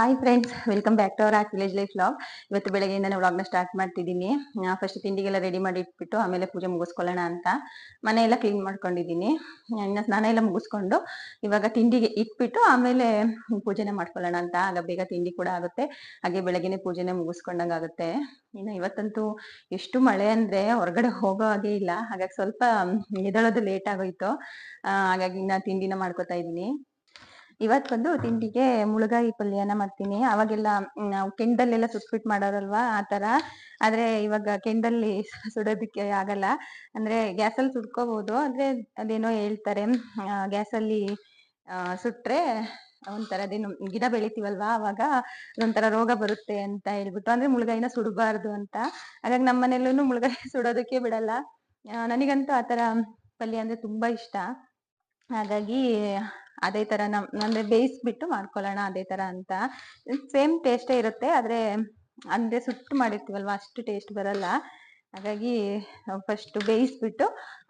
Hi friends, welcome back to our art village life vlog. ಇವತ್ತು ಬೆಳಗ್ಗೆಯಿಂದನೇ ವ್ಲಾಗ್ನ start ಮಾಡ್ತಿದ್ದೀನಿ. ಫಸ್ಟ್ ತಿಂಡಿಗೆಲ್ಲ ರೆಡಿ ಮಾಡಿ ಇಟ್ಬಿಟ್ಟು ಆಮೇಲೆ ಪೂಜೆ ಮುಗಿಸ್ಕೊಳ್ಳೋಣ ಅಂತ ಮನೆಯೆಲ್ಲ ಕ್ಲೀನ್ ಮಾಡ್ಕೊಂಡಿದ್ದೀನಿ. ಇನ್ನು ಸ್ನಾನ ಎಲ್ಲ ಮುಗಿಸ್ಕೊಂಡು ಇವಾಗ ತಿಂಡಿಗೆ ಇಟ್ಬಿಟ್ಟು ಆಮೇಲೆ ಪೂಜೆನ ಮಾಡ್ಕೊಳ್ಳೋಣ ಅಂತ. ಆಗ ಬೇಗ ತಿಂಡಿ ಕೂಡ ಆಗುತ್ತೆ, ಹಾಗೆ ಬೆಳಗ್ಗೆನೆ ಪೂಜೆನೆ ಮುಗಿಸ್ಕೊಂಡಂಗೆ ಆಗುತ್ತೆ. ಇನ್ನು ಇವತ್ತಂತೂ ಎಷ್ಟು ಮಳೆ ಅಂದ್ರೆ ಹೊರಗಡೆ ಹೋಗೋ ಹಾಗೆ ಇಲ್ಲ, ಹಾಗಾಗಿ ಸ್ವಲ್ಪ ಎದಳೋದು ಲೇಟ್ ಆಗೋಯ್ತು. ಹಾಗಾಗಿ ಇನ್ನ ತಿಂಡಿನ ಮಾಡ್ಕೊತಾ ಇದ್ದೀನಿ. ಇವತ್ ಬಂದು ತಿಂಡಿಗೆ ಮುಳಗಾಯಿ ಪಲ್ಯನ ಮಾಡ್ತೀನಿ. ಅವಾಗೆಲ್ಲ ನಾವು ಕೆಂಡಲ್ಲೆಲ್ಲ ಸುಟ್ಬಿಟ್ಟು ಮಾಡೋರಲ್ವಾ, ಆ ತರ. ಆದ್ರೆ ಇವಾಗ ಕೆಂಡಲ್ಲಿ ಸುಡೋದಕ್ಕೆ ಆಗಲ್ಲ. ಅಂದ್ರೆ ಗ್ಯಾಸಲ್ಲಿ ಸುಡ್ಕೋಬಹುದು, ಆದ್ರೆ ಅದೇನೋ ಹೇಳ್ತಾರೆ, ಗ್ಯಾಸಲ್ಲಿ ಸುಟ್ರೆ ಒಂಥರ ಅದೇನು ಗಿಡ ಬೆಳಿತೀವಲ್ವಾ, ಅವಾಗ ಒಂಥರ ರೋಗ ಬರುತ್ತೆ ಅಂತ ಹೇಳ್ಬಿಟ್ಟು, ಅಂದ್ರೆ ಮುಳಗಾಯಿನ ಸುಡಬಾರ್ದು ಅಂತ. ಹಾಗಾಗಿ ನಮ್ಮ ಮನೇಲೂ ಮುಳಗಾಯಿ ಸುಡೋದಕ್ಕೆ ಬಿಡಲ್ಲ. ನನಗಂತೂ ಆತರ ಪಲ್ಯ ಅಂದ್ರೆ ತುಂಬಾ ಇಷ್ಟ. ಹಾಗಾಗಿ ಅದೇ ತರ ಅಂದ್ರೆ ಬೇಯಿಸ್ಬಿಟ್ಟು ಮಾಡ್ಕೊಳ್ಳೋಣ ಅದೇ ತರ ಅಂತ. ಸೇಮ್ ಟೇಸ್ಟೇ ಇರುತ್ತೆ, ಆದ್ರೆ ಅಂದ್ರೆ ಸುಟ್ಟು ಮಾಡಿರ್ತೀವಲ್ವಾ ಅಷ್ಟು ಟೇಸ್ಟ್ ಬರಲ್ಲ. ಹಾಗಾಗಿ ಫಸ್ಟ್ ಬೇಯಿಸ್ಬಿಟ್ಟು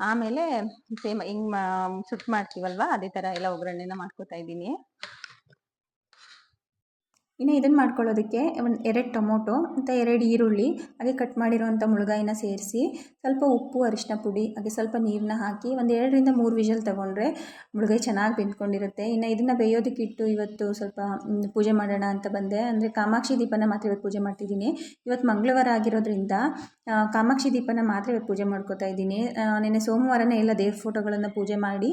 ಆಮೇಲೆ ಸೇಮ್ ಹಿಂಗ್ ಸುಟ್ಟು ಮಾಡ್ತೀವಲ್ವಾ ಅದೇ ತರ ಎಲ್ಲ ಒಗ್ಗರಣೆನ ಮಾಡ್ಕೊತಾ ಇದ್ದೀನಿ. ಇನ್ನು ಇದನ್ನು ಮಾಡ್ಕೊಳ್ಳೋದಕ್ಕೆ ಒಂದು 2 ಟೊಮೊಟೊ ಮತ್ತು 2 ಈರುಳ್ಳಿ, ಹಾಗೆ ಕಟ್ ಮಾಡಿರೋವಂಥ ಮುಳಗಾಯಿನ ಸೇರಿಸಿ ಸ್ವಲ್ಪ ಉಪ್ಪು, ಅರಿಶಿನ ಪುಡಿ, ಹಾಗೆ ಸ್ವಲ್ಪ ನೀರನ್ನ ಹಾಕಿ ಒಂದು 2 ರಿಂದ 3 ವಿಷಲ್ ತೊಗೊಂಡ್ರೆ ಮುಳಗಾಯಿ ಚೆನ್ನಾಗಿ ಬೆಂದ್ಕೊಂಡಿರುತ್ತೆ. ಇನ್ನು ಇದನ್ನು ಬೇಯೋದಕ್ಕಿಟ್ಟು ಇವತ್ತು ಸ್ವಲ್ಪ ಪೂಜೆ ಮಾಡೋಣ ಅಂತ ಬಂದೆ. ಅಂದರೆ ಕಾಮಾಕ್ಷಿ ದೀಪನ ಮಾತ್ರ ಇವತ್ತು ಪೂಜೆ ಮಾಡ್ತಿದ್ದೀನಿ. ಇವತ್ತು ಮಂಗಳವಾರ ಆಗಿರೋದ್ರಿಂದ ಕಾಮಾಕ್ಷಿ ದೀಪನ ಮಾತ್ರ ಇವತ್ತು ಪೂಜೆ ಮಾಡ್ಕೋತಾ ಇದ್ದೀನಿ. ನೆನ್ನೆ ಸೋಮವಾರನೇ ಎಲ್ಲ ದೇವ್ರ ಫೋಟೋಗಳನ್ನು ಪೂಜೆ ಮಾಡಿ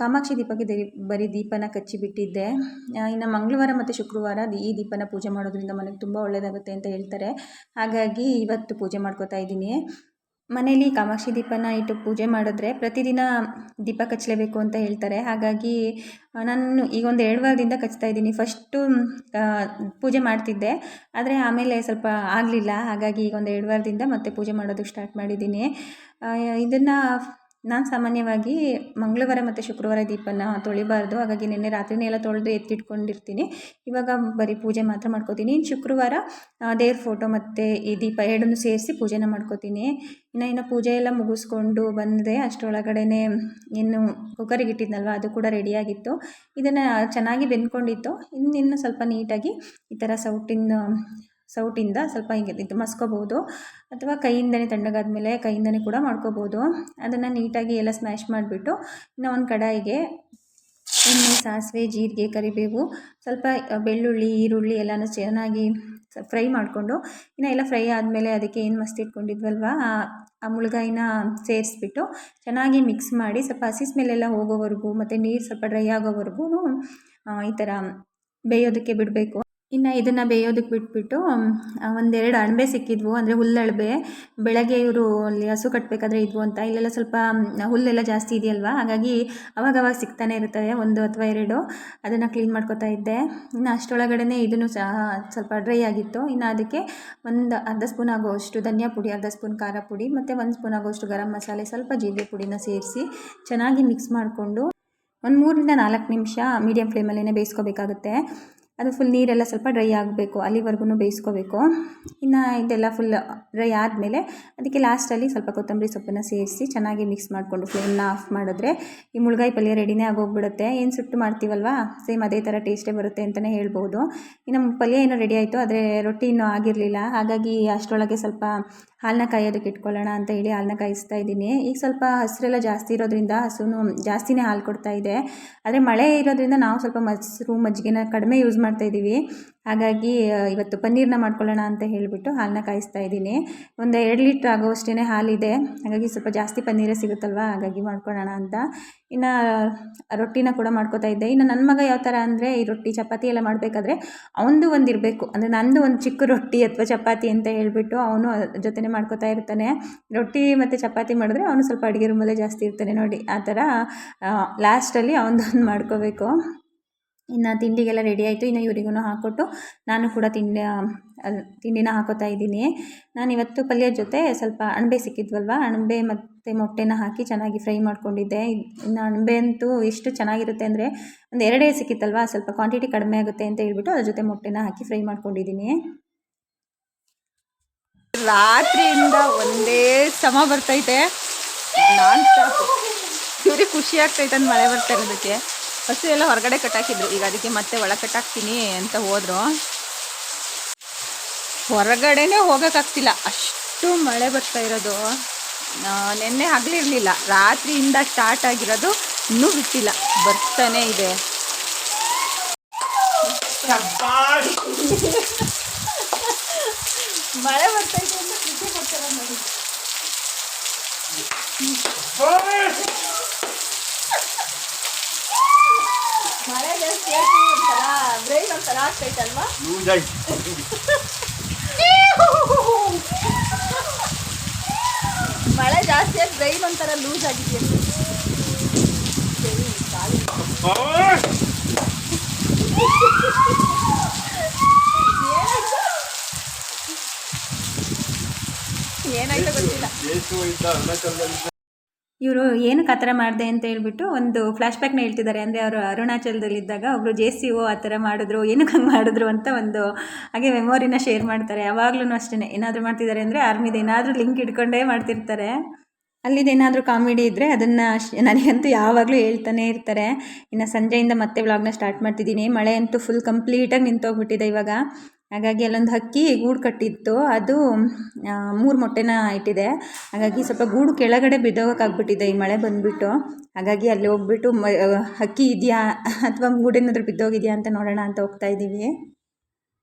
ಕಾಮಾಕ್ಷಿ ದೀಪಕ್ಕೆ ಬರೀ ದೀಪನ ಕಚ್ಚಿಬಿಟ್ಟಿದ್ದೆ. ಇನ್ನು ಮಂಗಳವಾರ ಮತ್ತು ಶುಕ್ರವಾರ ಈ ದೀಪನ ಪೂಜೆ ಮಾಡೋದ್ರಿಂದ ಮನೆಗೆ ತುಂಬ ಒಳ್ಳೆಯದಾಗುತ್ತೆ ಅಂತ ಹೇಳ್ತಾರೆ. ಹಾಗಾಗಿ ಇವತ್ತು ಪೂಜೆ ಮಾಡ್ಕೋತಾ ಇದ್ದೀನಿ. ಮನೇಲಿ ಕಾಮಾಕ್ಷಿ ದೀಪನ ಇಟ್ಟು ಪೂಜೆ ಮಾಡಿದ್ರೆ ಪ್ರತಿದಿನ ದೀಪ ಕಚ್ಚಲೇಬೇಕು ಅಂತ ಹೇಳ್ತಾರೆ. ಹಾಗಾಗಿ ನಾನು ಈಗ ಒಂದು 2 ವಾರದಿಂದ ಕಚ್ತಾ ಇದ್ದೀನಿ. ಫಸ್ಟು ಪೂಜೆ ಮಾಡ್ತಿದ್ದೆ, ಆದರೆ ಆಮೇಲೆ ಸ್ವಲ್ಪ ಆಗಲಿಲ್ಲ. ಹಾಗಾಗಿ ಈಗ ಒಂದು 2 ವಾರದಿಂದ ಮತ್ತೆ ಪೂಜೆ ಮಾಡೋದಕ್ಕೆ ಸ್ಟಾರ್ಟ್ ಮಾಡಿದ್ದೀನಿ. ಇದನ್ನು ನಾನು ಸಾಮಾನ್ಯವಾಗಿ ಮಂಗಳವಾರ ಮತ್ತು ಶುಕ್ರವಾರ ದೀಪನ ತೊಳಿಬಾರ್ದು. ಹಾಗಾಗಿ ನಿನ್ನೆ ರಾತ್ರಿನೇ ಎಲ್ಲ ತೊಳೆದು ಎತ್ತಿಟ್ಕೊಂಡಿರ್ತೀನಿ. ಇವಾಗ ಬರೀ ಪೂಜೆ ಮಾತ್ರ ಮಾಡ್ಕೋತೀನಿ. ಇನ್ನು ಶುಕ್ರವಾರ ದೇವ್ರ ಫೋಟೋ ಮತ್ತು ಈ ದೀಪ ಎರಡನ್ನೂ ಸೇರಿಸಿ ಪೂಜೆನ ಮಾಡ್ಕೋತೀನಿ. ಇನ್ನು ಪೂಜೆ ಎಲ್ಲ ಮುಗಿಸ್ಕೊಂಡು ಬಂದೆ. ಅಷ್ಟರೊಳಗಡೆನೇ ಇನ್ನು ಕುಕ್ಕರಿಗೆ ಇಟ್ಟಿದ್ನಲ್ವ, ಅದು ಕೂಡ ರೆಡಿಯಾಗಿತ್ತು. ಇದನ್ನು ಚೆನ್ನಾಗಿ ಬೆಂದ್ಕೊಂಡಿತ್ತು. ಇನ್ನು ಸ್ವಲ್ಪ ನೀಟಾಗಿ ಈ ಥರ ಸೌಟಿಂದ ಸ್ವಲ್ಪ ಹಿಂಗೆ ಇದು ಮಸ್ಕೋಬೋದು, ಅಥವಾ ಕೈಯಿಂದನೇ ತಣ್ಣಗಾದ್ಮೇಲೆ ಕೈಯಿಂದನೇ ಕೂಡ ಮಾಡ್ಕೋಬೋದು. ಅದನ್ನು ನೀಟಾಗಿ ಎಲ್ಲ ಸ್ಮ್ಯಾಶ್ ಮಾಡಿಬಿಟ್ಟು ಇನ್ನು ಒಂದು ಕಡಾಯಿಗೆ ಎಣ್ಣೆ, ಸಾಸಿವೆ, ಜೀರಿಗೆ, ಕರಿಬೇವು, ಸ್ವಲ್ಪ ಬೆಳ್ಳುಳ್ಳಿ, ಈರುಳ್ಳಿ ಎಲ್ಲನೂ ಚೆನ್ನಾಗಿ ಫ್ರೈ ಮಾಡಿಕೊಂಡು, ಇನ್ನು ಎಲ್ಲ ಫ್ರೈ ಆದಮೇಲೆ ಅದಕ್ಕೆ ಏನು ಮಸ್ತ್ ಇಟ್ಕೊಂಡಿದ್ವಲ್ವ ಆ ಮುಳಗಾಯಿನ ಸೇರಿಸ್ಬಿಟ್ಟು ಚೆನ್ನಾಗಿ ಮಿಕ್ಸ್ ಮಾಡಿ ಸ್ವಲ್ಪ ಹಸಿ ಸ್ಮೆಲ್ಲೆಲ್ಲ ಹೋಗೋವರೆಗೂ ಮತ್ತು ನೀರು ಸ್ವಲ್ಪ ಡ್ರೈ ಆಗೋವರೆಗೂ ಈ ಥರ ಬೇಯೋದಕ್ಕೆ ಬಿಡಬೇಕು. ಇನ್ನು ಇದನ್ನು ಬೇಯೋದಕ್ಕೆ ಬಿಟ್ಬಿಟ್ಟು 1-2 ಅಣಬೆ ಸಿಕ್ಕಿದ್ವು, ಅಂದರೆ ಹುಲ್ಲಣಬೆ. ಬೆಳಗ್ಗೆ ಇವರು ಅಲ್ಲಿ ಹಸು ಕಟ್ಟಬೇಕಾದ್ರೆ ಇದ್ವು ಅಂತ. ಇಲ್ಲೆಲ್ಲ ಸ್ವಲ್ಪ ಹುಲ್ಲೆಲ್ಲ ಜಾಸ್ತಿ ಇದೆಯಲ್ವ, ಹಾಗಾಗಿ ಅವಾಗವಾಗ ಸಿಗ್ತಾನೆ ಇರ್ತವೆ, 1 ಅಥವಾ 2. ಅದನ್ನು ಕ್ಲೀನ್ ಮಾಡ್ಕೊತಾ ಇದ್ದೆ. ಇನ್ನು ಅಷ್ಟರೊಳಗಡೆ ಇದನ್ನು ಸಹ ಸ್ವಲ್ಪ ಡ್ರೈ ಆಗಿತ್ತು. ಇನ್ನು ಅದಕ್ಕೆ ಒಂದು ಅರ್ಧ ಸ್ಪೂನ್ ಆಗೋಷ್ಟು ಧನಿಯಾ ಪುಡಿ, ಅರ್ಧ ಸ್ಪೂನ್ ಖಾರ ಪುಡಿ ಮತ್ತು 1 ಸ್ಪೂನ್ ಆಗೋಷ್ಟು ಗರಂ ಮಸಾಲೆ, ಸ್ವಲ್ಪ ಜೀರಿಗೆ ಪುಡಿನ ಸೇರಿಸಿ ಚೆನ್ನಾಗಿ ಮಿಕ್ಸ್ ಮಾಡಿಕೊಂಡು ಒಂದು 3 ರಿಂದ 4 ನಿಮಿಷ ಮೀಡಿಯಮ್ ಫ್ಲೇಮಲ್ಲೇ ಬೇಯಿಸ್ಕೋಬೇಕಾಗುತ್ತೆ. ಅದು ಫುಲ್ ನೀರೆಲ್ಲ ಸ್ವಲ್ಪ ಡ್ರೈ ಆಗಬೇಕು, ಅಲ್ಲಿವರೆಗೂ ಬೇಯಿಸ್ಕೋಬೇಕು. ಇನ್ನು ಇದೆಲ್ಲ ಫುಲ್ ಡ್ರೈ ಆದಮೇಲೆ ಅದಕ್ಕೆ ಲಾಸ್ಟಲ್ಲಿ ಸ್ವಲ್ಪ ಕೊತ್ತಂಬರಿ ಸೊಪ್ಪನ್ನು ಸೇರಿಸಿ ಚೆನ್ನಾಗಿ ಮಿಕ್ಸ್ ಮಾಡಿಕೊಂಡು ಫ್ಲೇಮ್ನ ಆಫ್ ಮಾಡಿದ್ರೆ ಈ ಮುಳಗಾಯಿ ಪಲ್ಯ ರೆಡಿನೇ ಆಗೋಗ್ಬಿಡುತ್ತೆ. ಏನು ಸುಟ್ಟು ಮಾಡ್ತೀವಲ್ವ, ಸೇಮ್ ಅದೇ ಥರ ಟೇಸ್ಟೇ ಬರುತ್ತೆ ಅಂತಲೇ ಹೇಳ್ಬೋದು. ಇನ್ನು ಪಲ್ಯ ಏನೋ ರೆಡಿ ಆಯಿತು, ಆದರೆ ರೊಟ್ಟಿ ಇನ್ನೂ ಆಗಿರಲಿಲ್ಲ. ಹಾಗಾಗಿ ಅಷ್ಟರೊಳಗೆ ಸ್ವಲ್ಪ ಹಾಲನ್ನ ಕಾಯೋದಕ್ಕೆ ಇಟ್ಕೊಳ್ಳೋಣ ಅಂತ ಹೇಳಿ ಹಾಲನ್ನ ಕಾಯಿಸ್ತಾ ಇದ್ದೀನಿ. ಈಗ ಸ್ವಲ್ಪ ಹಸಿರೆಲ್ಲ ಜಾಸ್ತಿ ಇರೋದ್ರಿಂದ ಹಸುನು ಜಾಸ್ತಿನೇ ಹಾಲು ಕೊಡ್ತಾ ಇದೆ. ಆದರೆ ಮಳೆ ಇರೋದ್ರಿಂದ ನಾವು ಸ್ವಲ್ಪ ಮೊಸರು, ಮಜ್ಜಿಗೆನ ಕಡಿಮೆ ಯೂಸ್ ಮಾಡ್ತಾಯಿದ್ದೀವಿ. ಹಾಗಾಗಿ ಇವತ್ತು ಪನ್ನೀರನ್ನ ಮಾಡ್ಕೊಳ್ಳೋಣ ಅಂತ ಹೇಳಿಬಿಟ್ಟು ಹಾಲನ್ನ ಕಾಯಿಸ್ತಾ ಇದ್ದೀನಿ. ಒಂದು 2 ಲೀಟ್ರ್ ಆಗೋವಷ್ಟೇ ಹಾಲಿದೆ, ಹಾಗಾಗಿ ಸ್ವಲ್ಪ ಜಾಸ್ತಿ ಪನ್ನೀರೇ ಸಿಗುತ್ತಲ್ವ, ಹಾಗಾಗಿ ಮಾಡ್ಕೊಳ್ಳೋಣ ಅಂತ. ಇನ್ನು ರೊಟ್ಟಿನ ಕೂಡ ಮಾಡ್ಕೋತಾ ಇದ್ದೆ. ಇನ್ನು ನನ್ನ ಮಗ ಯಾವ ಥರ ಅಂದರೆ, ಈ ರೊಟ್ಟಿ ಚಪಾತಿ ಎಲ್ಲ ಮಾಡಬೇಕಾದ್ರೆ ಅವನದು ಒಂದು ಇರಬೇಕು, ಅಂದರೆ ನಂದು ಒಂದು ಚಿಕ್ಕ ರೊಟ್ಟಿ ಅಥವಾ ಚಪಾತಿ ಅಂತ ಹೇಳಿಬಿಟ್ಟು ಅವನು ಜೊತೆನೇ ಮಾಡ್ಕೋತಾ ಇರ್ತಾನೆ. ರೊಟ್ಟಿ ಮತ್ತು ಚಪಾತಿ ಮಾಡಿದ್ರೆ ಅವನು ಸ್ವಲ್ಪ ಅಡುಗೆ ರೂಮಲ್ಲೇ ಜಾಸ್ತಿ ಇರ್ತಾನೆ ನೋಡಿ, ಆ ಥರ ಲಾಸ್ಟಲ್ಲಿ ಅವನದೊಂದು ಮಾಡ್ಕೋಬೇಕು. ಇನ್ನು ತಿಂಡಿಗೆಲ್ಲ ರೆಡಿ ಆಯಿತು. ಇನ್ನು ಇವರಿಗೂ ಹಾಕ್ಕೊಟ್ಟು ನಾನು ಕೂಡ ತಿಂಡಿನ ಹಾಕೋತಾ ಇದ್ದೀನಿ. ನಾನಿವತ್ತು ಪಲ್ಯದ ಜೊತೆ ಸ್ವಲ್ಪ ಅಣಬೆ ಸಿಕ್ಕಿದ್ವಲ್ವ, ಅಣಬೆ ಮತ್ತು ಮೊಟ್ಟೆನ ಹಾಕಿ ಚೆನ್ನಾಗಿ ಫ್ರೈ ಮಾಡ್ಕೊಂಡಿದ್ದೆ. ಇನ್ನು ಅಣಬೆ ಅಂತೂ ಎಷ್ಟು ಚೆನ್ನಾಗಿರುತ್ತೆ ಅಂದರೆ, ಒಂದು 2 ಸಿಕ್ಕಿತ್ತಲ್ವ, ಸ್ವಲ್ಪ ಕ್ವಾಂಟಿಟಿ ಕಡಿಮೆ ಆಗುತ್ತೆ ಅಂತ ಹೇಳ್ಬಿಟ್ಟು ಅದ್ರ ಜೊತೆ ಮೊಟ್ಟೆನ ಹಾಕಿ ಫ್ರೈ ಮಾಡ್ಕೊಂಡಿದ್ದೀನಿ. ರಾತ್ರಿಯಿಂದ ಒಂದೇ ಸಮ ಬರ್ತೈತೆ, ನಾನ್ ಸ್ಟಾಪ್. ಇವ್ರಿಗೆ ಖುಷಿ ಆಗ್ತೈತೆ ಅಂತ ಮಳೆ ಬರ್ತಾ ಇರೋದಕ್ಕೆ. ಹಸು ಎಲ್ಲ ಹೊರಗಡೆ ಕಟ್ಟಾಕಿದ್ರು, ಈಗ ಅದಕ್ಕೆ ಮತ್ತೆ ಒಳ ಕಟ್ಟಾಕ್ತೀನಿ ಅಂತ ಹೋದ್ರು. ಹೊರಗಡೆನೇ ಹೋಗೋಕ್ಕಾಗ್ತಿಲ್ಲ, ಅಷ್ಟು ಮಳೆ ಬರ್ತಾ ಇರೋದು. ನೆನ್ನೆ ಹಗಲಿರಲಿಲ್ಲ, ರಾತ್ರಿಯಿಂದ ಸ್ಟಾರ್ಟ್ ಆಗಿರೋದು, ಇನ್ನೂ ಬಿಟ್ಟಿಲ್ಲ, ಬರ್ತಾನೆ ಇದೆ. ಮಳೆ ಬರ್ತಾ ಇದೆ ಅಂತ ಖುಷಿ ಪಡ್ತಾರೆ ನೋಡಿ. ಮಳೆ ಜಾಸ್ತಿ ಆಗಿ ಒಂಥರ ಬ್ರೈನ್ ಒಂಥರ ಆಗ್ತೈತಲ್ವಾ. ಮಳೆ ಜಾಸ್ತಿ ಆಗಿ ಬ್ರೈನ್ ಒಂಥರ ಲೂಸ್ ಆಗಿದೆ. ಏನಾಯ್ತು ಗೊತ್ತಿಲ್ಲ. ಇವರು ಏನಕ್ಕೆ ಆ ಥರ ಮಾಡಿದೆ ಅಂತ ಹೇಳ್ಬಿಟ್ಟು ಒಂದು ಫ್ಲ್ಯಾಶ್ ಬ್ಯಾಕ್ನ ಹೇಳ್ತಿದ್ದಾರೆ. ಅಂದರೆ ಅವರು ಅರುಣಾಚಲದಲ್ಲಿದ್ದಾಗ ಒಬ್ಬರು JCO ಆ ಥರ ಮಾಡಿದ್ರು, ಏನಕ್ಕೆ ಹಂಗೆ ಮಾಡಿದ್ರು ಅಂತ ಒಂದು ಹಾಗೆ ಮೆಮೊರಿನ ಶೇರ್ ಮಾಡ್ತಾರೆ. ಯಾವಾಗಲೂ ಅಷ್ಟೇ, ಏನಾದರೂ ಮಾಡ್ತಿದ್ದಾರೆ ಅಂದರೆ ಆರ್ಮಿದು ಏನಾದರೂ ಲಿಂಕ್ ಇಟ್ಕೊಂಡೇ ಮಾಡ್ತಿರ್ತಾರೆ. ಅಲ್ಲಿದ್ದೇನಾದರೂ ಕಾಮಿಡಿ ಇದ್ದರೆ ಅದನ್ನು ನನಗಂತೂ ಯಾವಾಗಲೂ ಹೇಳ್ತಾನೆ ಇರ್ತಾರೆ. ಇನ್ನು ಸಂಜೆಯಿಂದ ಮತ್ತೆ ವ್ಲಾಗ್ನ ಸ್ಟಾರ್ಟ್ ಮಾಡ್ತಿದ್ದೀನಿ. ಮಳೆ ಅಂತೂ ಫುಲ್ ಕಂಪ್ಲೀಟಾಗಿ ನಿಂತೋಗ್ಬಿಟ್ಟಿದೆ ಇವಾಗ. ಹಾಗಾಗಿ ಅಲ್ಲೊಂದು ಹಕ್ಕಿ ಗೂಡು ಕಟ್ಟಿತ್ತು, ಅದು 3 ಮೊಟ್ಟೆನ ಇಟ್ಟಿದೆ. ಹಾಗಾಗಿ ಸ್ವಲ್ಪ ಗೂಡು ಕೆಳಗಡೆ ಬಿದ್ದೋಗೋಕ್ಕಾಗ್ಬಿಟ್ಟಿದೆ ಈ ಮಳೆ ಬಂದುಬಿಟ್ಟು. ಹಾಗಾಗಿ ಅಲ್ಲಿ ಹೋಗ್ಬಿಟ್ಟು ಹಕ್ಕಿ ಇದೆಯಾ ಅಥವಾ ಗೂಡೇನಾದರೂ ಬಿದ್ದೋಗಿದೆಯಾ ಅಂತ ನೋಡೋಣ ಅಂತ ಹೋಗ್ತಾ ಇದ್ದೀವಿ.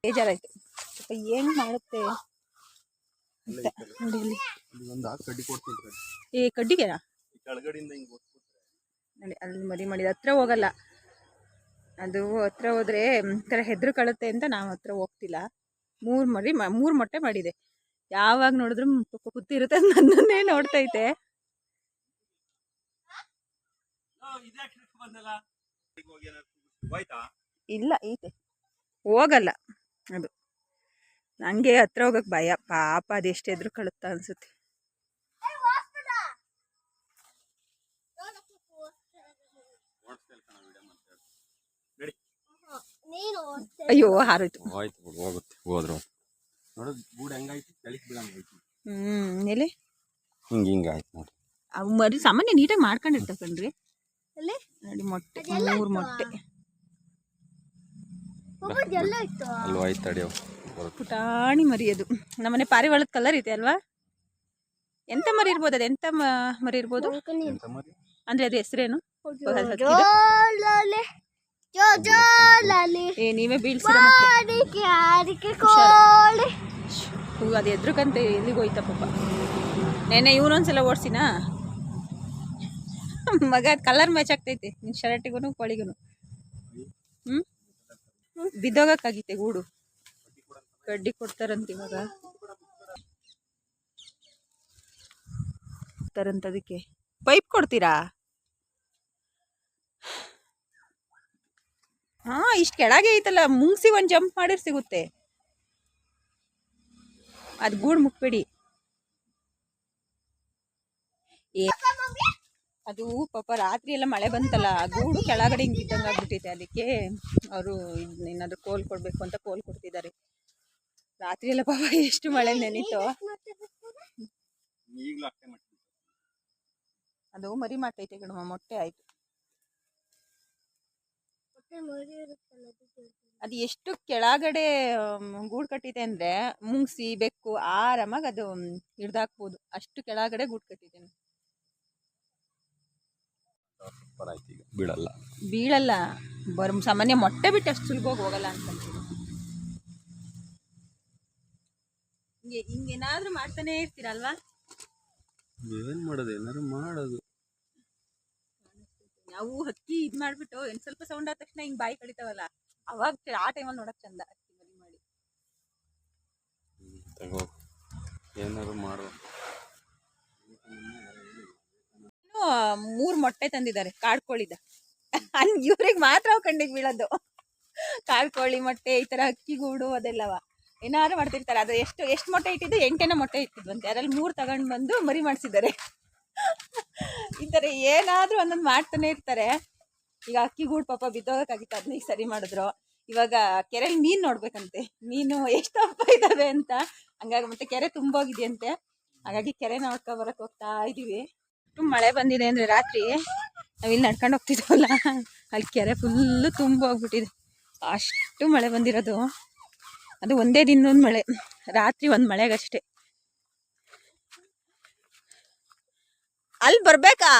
ಬೇಜಾರಾಯ್ತು, ಸ್ವಲ್ಪ ಏನು ಮಾಡುತ್ತೆ ಅಂತ ನೋಡಿ. ಈ ಕಡ್ಡಿಗೆನಾ ನೋಡಿ, ಅಲ್ಲಿ ಮರಿ ಮಾಡಿದ ಹತ್ರ ಹೋಗಲ್ಲ. ಅದು ಹತ್ರ ಹೋದ್ರೆ ಥರ ಹೆದ್ರು ಕಳುತ್ತೆ ಅಂತ ನಾವು ಹತ್ರ ಹೋಗ್ತಿಲ್ಲ. 3 ಮೊಟ್ಟೆ ಮಾಡಿದೆ. ಯಾವಾಗ ನೋಡಿದ್ರು ಕೂತಿರುತ್ತೆ, ನನ್ನನ್ನೇ ನೋಡ್ತೈತೆ. ಇಲ್ಲ ಐತೆ, ಹೋಗಲ್ಲ ಅದು. ನನಗೆ ಹತ್ರ ಹೋಗಕ್ಕೆ ಭಯ, ಪಾಪ ಅದೆಷ್ಟು ಎದ್ರು ಕಳುತ್ತಾ ಅನ್ಸುತ್ತೆ. ಅಯ್ಯೋ ಹಾರೋಯ್ತು. ಹೋದ್ರು ಎಲ್ಲಿ ಹಿಂಗಾಯ್ತು ನೋಡಿ. ಅವು ಮರಿ ಸಾಮಾನ್ಯ ನೀಟಾಗಿ ಮಾಡ್ಕೊಂಡಿರ್ತಾವ ಕಣ್ರಿ. ಅಲ್ಲೇ ನೋಡಿ ಮೊಟ್ಟೆ, 3 ಮೊಟ್ಟೆ. ಪುಟಾಣಿ ಮರಿ ಅದು. ನಮ್ಮನೆ ಪಾರಿವಾಳದ ಕಲರ್ ಇದೆ ಅಲ್ವಾ. ಎಂತ ಮರಿ ಇರ್ಬೋದು ಅದು? ಎಂತ ಮರಿ ಇರ್ಬೋದು ಅಂದ್ರೆ ಅದು ಹೆಸರೇನು? ನೀವೇ ಬೀಳ್ಸಿರ ಅದು ಎದ್ರಕಂತ ಎಲ್ಲಿಗೆ ಹೋಯ್ತ ಪಾಪ. ನೆನ್ನೆ ಇವನೊಂದ್ಸಲ ಓಡಿಸಿನಾ ಮಗ, ಕಲರ್ ಮ್ಯಾಚ್ ಆಗ್ತೈತೆ ನಿನ್ ಶರ್ಟಿಗೂ ಕೋಳಿಗೂ. ಬಿದ್ದೋಗಕ್ಕಾಗಿತ್ತೆ ಗೂಡು. ಕಡ್ಡಿ ಕೊಡ್ತಾರಂತ ಇವಾಗ ಅದಕ್ಕೆ ಪೈಪ್ ಕೊಡ್ತೀರಾ? ಹಾ, ಇಷ್ಟು ಕೆಳಗೆ ಐತಲ್ಲ, ಮುಂಗ್ಸಿ ಒಂದು ಜಂಪ್ ಮಾಡಿರ್ ಸಿಗುತ್ತೆ. ಅದು ಗೂಡು ಮುಕ್ಬೇಡಿ. ಅದು ಪಾಪ ರಾತ್ರಿ ಎಲ್ಲ ಮಳೆ ಬಂತಲ್ಲ, ಗೂಡು ಕೆಳಗಡೆ ಹಿಂಗೆ ಬಿದ್ದಂಗೆ ಆಗ್ಬಿಟ್ಟಿದೆ. ಅದಕ್ಕೆ ಅವರು ಏನಾದ್ರು ಕೋಲ್ ಕೊಡಬೇಕು ಅಂತ ಕೋಲ್ ಕೊಡ್ತಿದ್ದಾರೆ. ರಾತ್ರಿ ಎಲ್ಲ ಪಾಪ ಎಷ್ಟು ಮಳೆ ನೆನೀತು. ಅದು ಮರಿ ಮಾಡ್ತೈತೆ ಕಣಮ್ಮ, ಮೊಟ್ಟೆ ಆಯ್ತು. ಅದು ಎಷ್ಟು ಕೆಳಗಡೆ ಗೂಡು ಕಟ್ಟಿದೆ ಅಂದ್ರೆ ಮುಂಗ್ಸಿ ಬೆಕ್ಕು ಆರಾಮಾಗಿ ಅದು ಹಿಡ್ದಾಕ್ಬೋದು, ಅಷ್ಟು ಕೆಳಗಡೆ ಗೂಡು ಕಟ್ಟಿದ್ದೇನೆ. ಬೀಳಲ್ಲ, ಸಾಮಾನ್ಯ ಮೊಟ್ಟೆ ಬಿಟ್ಟು ಅಷ್ಟು ಸುಲಭವಾಗಿ ಹೋಗಲ್ಲ ಅನ್ಕೊಂತೀನಿ. ಹಿಂಗೇನಾದ್ರೂ ಮಾಡ್ತಾನೆ ಇರ್ತೀರಲ್ವಾ? ಏನ್ ಮಾಡೋದು, ಏನಾದ್ರು ಮಾಡೋದು. ನಾವು ಹಕ್ಕಿ ಇದ್ ಮಾಡ್ಬಿಟ್ಟು ಸ್ವಲ್ಪ ಸೌಂಡ್ ಆದ ತಕ್ಷಣ ಹಿಂಗ್ ಬಾಯಿ ಕಡಿತಾವಲ್ಲ, ಅವಾಗ ಆ ಟೈಮಲ್ಲಿ ನೋಡಕ್ ಚಂದ. ಹಕ್ಕಿ ಮರಿ ಮಾಡಿ ಏನಾದ್ರು ಮಾಡು. 3 ಮೊಟ್ಟೆ ತಂದಿದ್ದಾರೆ ಕಾಡ್ಕೋಳಿದ. ಇವ್ರಿಗೆ ಮಾತ್ರ ಕಣ್ಣಿಗೆ ಬೀಳೋದು ಕಾಡ್ಕೋಳಿ ಮೊಟ್ಟೆ, ಈ ತರ ಹಕ್ಕಿ ಗೂಡು ಅದೆಲ್ಲವ ಏನಾದ್ರು ಮಾಡ್ತಿರ್ತಾರೆ. ಅದು ಎಷ್ಟು ಮೊಟ್ಟೆ ಇಟ್ಟಿದ್ದು? 8 ಮೊಟ್ಟೆ ಇಟ್ಟಿದ್ವಂತೆ. ಅದ್ರಲ್ಲಿ 3 ತಗೊಂಡು ಬಂದು ಮರಿ ಮಾಡಿಸಿದ್ದಾರೆ. ಈ ತರ ಏನಾದ್ರೂ ಒಂದೊಂದು ಮಾಡ್ತಾನೆ ಇರ್ತಾರೆ. ಈಗ ಅಕ್ಕಿ ಗೂಡು ಪಾಪ ಬಿದ್ದೋಗಕ್ಕಾಗಿತ್ತು, ಅದನ್ನ ಈಗ ಸರಿ ಮಾಡಿದ್ರು. ಇವಾಗ ಕೆರೆಯಲ್ಲಿ ಮೀನ್ ನೋಡ್ಬೇಕಂತೆ, ಮೀನು ಎಷ್ಟು ದಪ್ಪ ಇದಾವೆ ಅಂತ. ಹಂಗಾಗಿ ಮತ್ತೆ ಕೆರೆ ತುಂಬೋಗಿದೆಯಂತೆ, ಹಾಗಾಗಿ ಕೆರೆ ನೋಡ್ಕೊ ಬರಕ್ ಹೋಗ್ತಾ ಇದೀವಿ. ತುಂಬ ಮಳೆ ಬಂದಿದೆ ಅಂದ್ರೆ ರಾತ್ರಿ ನಾವಿಲ್ಲಿ ನಡ್ಕೊಂಡು ಹೋಗ್ತಿದ್ವಲ್ಲ, ಅಲ್ಲಿ ಕೆರೆ ಫುಲ್ಲು ಹೋಗ್ಬಿಟ್ಟಿದೆ. ಅಷ್ಟು ಮಳೆ ಬಂದಿರೋದು. ಅದು ಒಂದೇ ದಿನದೊಂದು ಮಳೆ, ರಾತ್ರಿ ಒಂದು ಮಳೆಗಷ್ಟೇ. ಅಲ್ಲಿ ಬರ್ಬೇಕಾ?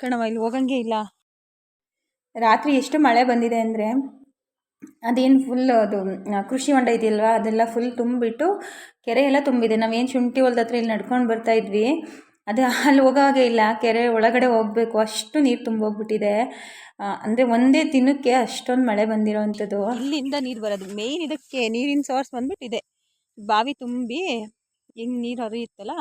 ಕಣವ, ಇಲ್ಲಿ ಹೋಗಂಗೆ ಇಲ್ಲ. ರಾತ್ರಿ ಎಷ್ಟು ಮಳೆ ಬಂದಿದೆ ಅಂದರೆ ಅದೇನು ಫುಲ್ ಅದು ಕೃಷಿ ಹೊಂಡ ಇದೆಯಲ್ವಾ, ಅದೆಲ್ಲ ಫುಲ್ ತುಂಬಿಬಿಟ್ಟು ಕೆರೆ ಎಲ್ಲ ತುಂಬಿದೆ. ನಾವೇನು ಶುಂಠಿ ಹೊಲ್ದ ಹತ್ರ ಇಲ್ಲಿ ನಡ್ಕೊಂಡು ಬರ್ತಾಯಿದ್ವಿ, ಅದು ಅಲ್ಲಿ ಹೋಗೋವಾಗೆ ಇಲ್ಲ. ಕೆರೆ ಒಳಗಡೆ ಹೋಗಬೇಕು, ಅಷ್ಟು ನೀರು ತುಂಬೋಗ್ಬಿಟ್ಟಿದೆ. ಅಂದರೆ ಒಂದೇ ದಿನಕ್ಕೆ ಅಷ್ಟೊಂದು ಮಳೆ ಬಂದಿರೋ ಅಂಥದ್ದು. ಇಲ್ಲಿಂದ ನೀರು ಬರೋದು ಮೇಯ್ನ್, ಇದಕ್ಕೆ ನೀರಿನ ಸೋರ್ಸ್ ಬಂದ್ಬಿಟ್ಟಿದೆ. ಬಾವಿ ತುಂಬಿ ಹಿಂಗೆ ನೀರು ಹರಿಯುತ್ತಲ್ಲ,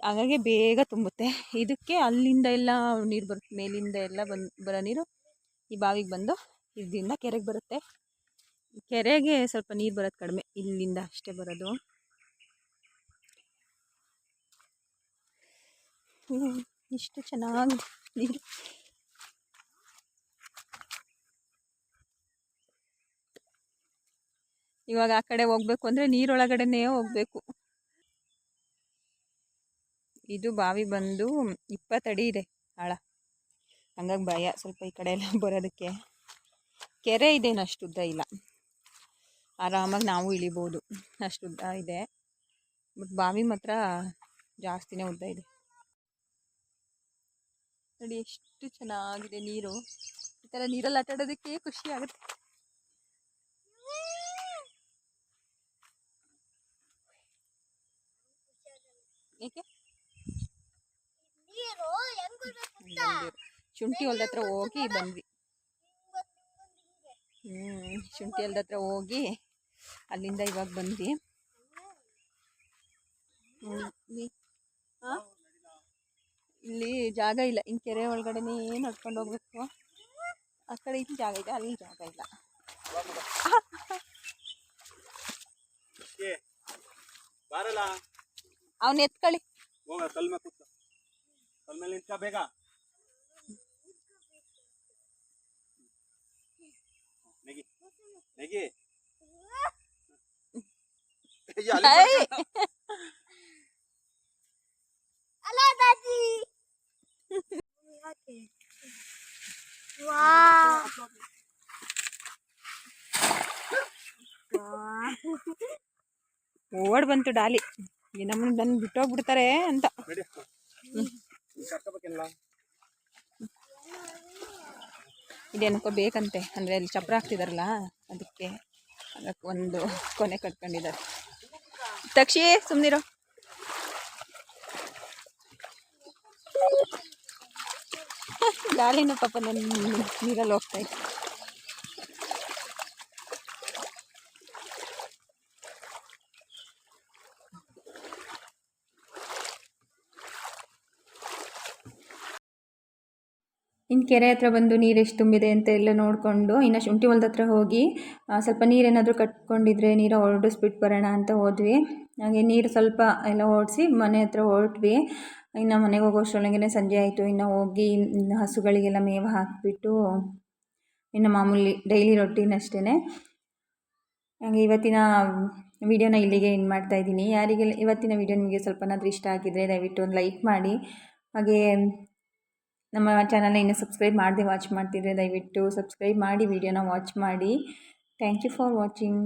ಹಾಗಾಗಿ ಬೇಗ ತುಂಬುತ್ತೆ. ಇದಕ್ಕೆ ಅಲ್ಲಿಂದ ಎಲ್ಲ ನೀರು ಬರುತ್ತೆ, ಮೇಲಿಂದ ಎಲ್ಲ ಬರೋ ನೀರು ಈ ಬಾವಿಗೆ ಬಂದು ಇದರಿಂದ ಕೆರೆಗೆ ಬರುತ್ತೆ. ಕೆರೆಗೆ ಸ್ವಲ್ಪ ನೀರು ಬರೋದು ಕಡಿಮೆ, ಇಲ್ಲಿಂದ ಅಷ್ಟೇ ಬರೋದು. ಇಷ್ಟು ಚೆನ್ನಾಗಿ ನೀರು. ಇವಾಗ ಆ ಕಡೆ ಹೋಗ್ಬೇಕು ಅಂದರೆ ನೀರೊಳಗಡೆನೇ ಹೋಗ್ಬೇಕು. ಇದು ಬಾವಿ ಬಂದು 20 ಅಡಿ ಇದೆ ಆಳ, ಹಂಗಾಗಿ ಭಯ ಸ್ವಲ್ಪ ಈ ಕಡೆ ಎಲ್ಲ ಬರೋದಕ್ಕೆ. ಕೆರೆ ಇದೇನು ಅಷ್ಟು ಉದ್ದ ಇಲ್ಲ, ಆರಾಮಾಗಿ ನಾವು ಇಳಿಬೋದು, ಅಷ್ಟು ಉದ್ದ ಇದೆ. ಬಟ್ ಬಾವಿ ಮಾತ್ರ ಜಾಸ್ತಿನೇ ಉದ್ದ ಇದೆ. ನೋಡಿ ಎಷ್ಟು ಚೆನ್ನಾಗಿದೆ ನೀರು. ಈ ಥರ ನೀರಲ್ಲಿ ಆಟ ಆಡೋದಕ್ಕೆ ಖುಷಿ ಆಗುತ್ತೆ. ಏಕೆ? ಶುಂಠಿ ಹೊಲ್ದ ಹತ್ರ ಹೋಗಿ ಬಂದ್ವಿ. ಶುಂಠಿ ಹೊಲ್ದ ಹತ್ರ ಹೋಗಿ ಅಲ್ಲಿಂದ ಇವಾಗ ಬಂದ್ವಿ. ಇಲ್ಲಿ ಜಾಗ ಇಲ್ಲ, ಇನ್ನು ಕೆರೆ ಒಳಗಡೆನೇ ನಡ್ಕೊಂಡು ಹೋಗ್ಬೇಕು. ಆ ಕಡೆ ಇಲ್ಲಿ ಜಾಗ ಇದೆ, ಅಲ್ಲಿ ಜಾಗ ಇಲ್ಲ. ಅವನ್ನ ಎತ್ಕೊಳ್ಳಿ. ಓಡ್ ಬಂತು ಡಾಲಿ, ನಮ್ಮನ್ನ ನನ್ನ ಬಿಟ್ಟೋಗ್ಬಿಡ್ತಾರೆ ಅಂತ. ಇದೇನಕ್ಕೋ ಬೇಕಂತೆ, ಅಂದರೆ ಅಲ್ಲಿ ಚಪ್ರ ಹಾಕ್ತಿದಾರಲ್ಲ ಅದಕ್ಕೆ ಒಂದು ಕೊನೆ ಕಟ್ಕೊಂಡಿದ್ದಾರೆ. ತಕ್ಷಿ ಸುಮ್ಮನಿರೋ. ಡಾಲಿನ ಪಾಪ ನನ್ನ ನೀರಲ್ಲಿ ಹೋಗ್ತಾ ಇತ್ತು. ಇನ್ನು ಕೆರೆ ಹತ್ರ ಬಂದು ನೀರು ಎಷ್ಟು ತುಂಬಿದೆ ಅಂತ ಎಲ್ಲ ನೋಡಿಕೊಂಡು ಇನ್ನು ಶುಂಠಿ ಹೊಲ್ದ ಹತ್ರ ಹೋಗಿ ಸ್ವಲ್ಪ ನೀರೇನಾದರೂ ಕಟ್ಕೊಂಡಿದ್ರೆ ನೀರು ಹೊರಡಿಸ್ಬಿಟ್ಟು ಬರೋಣ ಅಂತ ಹೋದ್ವಿ. ಹಾಗೆ ನೀರು ಸ್ವಲ್ಪ ಎಲ್ಲ ಓಡಿಸಿ ಮನೆ ಹತ್ರ ಹೊರಟ್ವಿ. ಇನ್ನು ಮನೆಗೆ ಹೋಗೋಷ್ಟರೊಳಗೆ ಸಂಜೆ ಆಯಿತು. ಇನ್ನು ಹೋಗಿ ಹಸುಗಳಿಗೆಲ್ಲ ಮೇವು ಹಾಕಿಬಿಟ್ಟು ಇನ್ನು ಮಾಮೂಲಿ ಡೈಲಿ ರೊಟೀನ್ ಅಷ್ಟೇ. ಹಾಗೆ ಇವತ್ತಿನ ವಿಡಿಯೋನ ಇಲ್ಲಿಗೆ ಎಂಡ್ ಮಾಡ್ತಾಯಿದ್ದೀನಿ. ಯಾರಿಗೆಲ್ಲ ಇವತ್ತಿನ ವಿಡಿಯೋ ನಿಮಗೆ ಸ್ವಲ್ಪನಾದರೂ ಇಷ್ಟ ಆಗಿದ್ದರೆ ದಯವಿಟ್ಟು ಒಂದು ಲೈಕ್ ಮಾಡಿ. ಹಾಗೆ ನಮ್ಮ ಚಾನಲ್ನ ಇನ್ನೂ ಸಬ್ಸ್ಕ್ರೈಬ್ ಮಾಡದೆ ವಾಚ್ ಮಾಡ್ತಿದ್ರೆ ದಯವಿಟ್ಟು ಸಬ್ಸ್ಕ್ರೈಬ್ ಮಾಡಿ ವಿಡಿಯೋನ ವಾಚ್ ಮಾಡಿ. Thank you for watching.